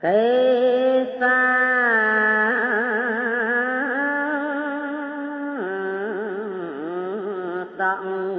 kê xa tặng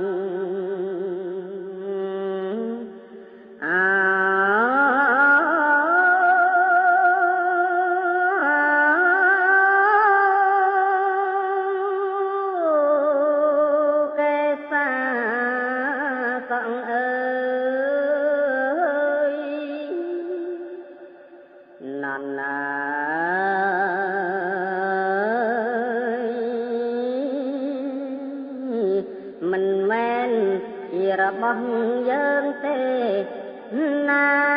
mình men chỉ là bằng dân tê na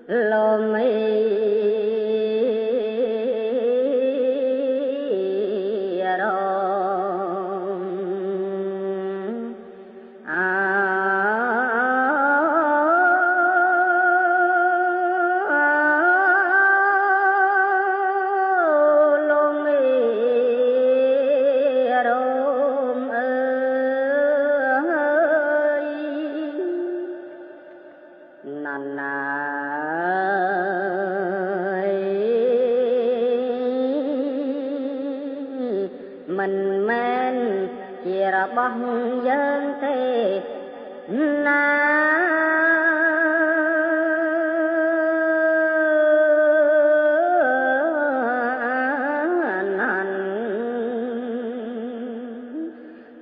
lo mi mình men chỉ là bằng dân thế na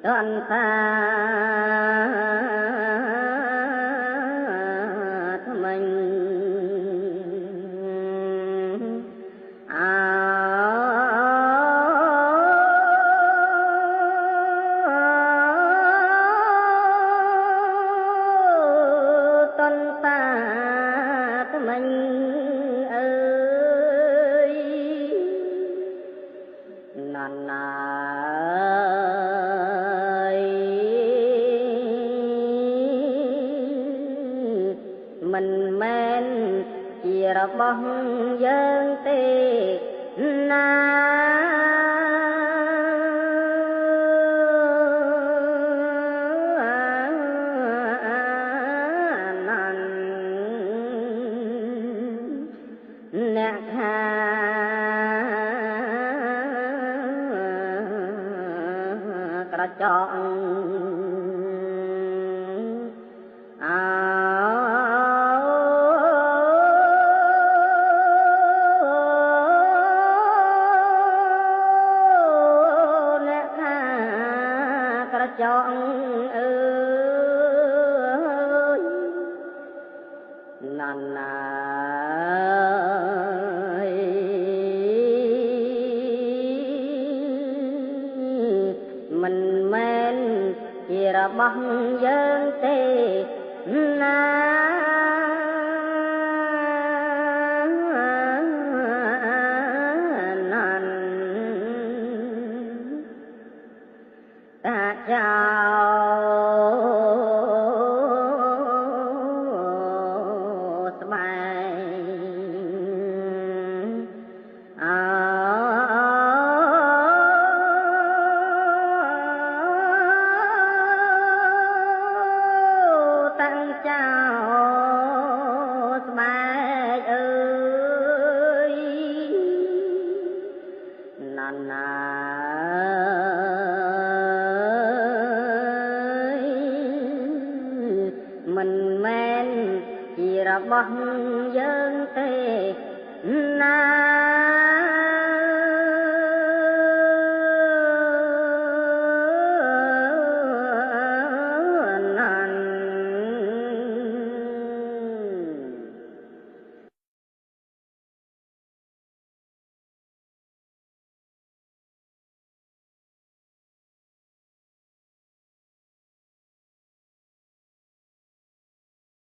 đoàn xa mình mình men chỉ là bằng dân tê na nè cả chọn chọn ơi nàn ơi mình men chỉ là bằng dân tê na chào smile tăng chào smile ơi nàn mình men chỉ là bằng dân tê na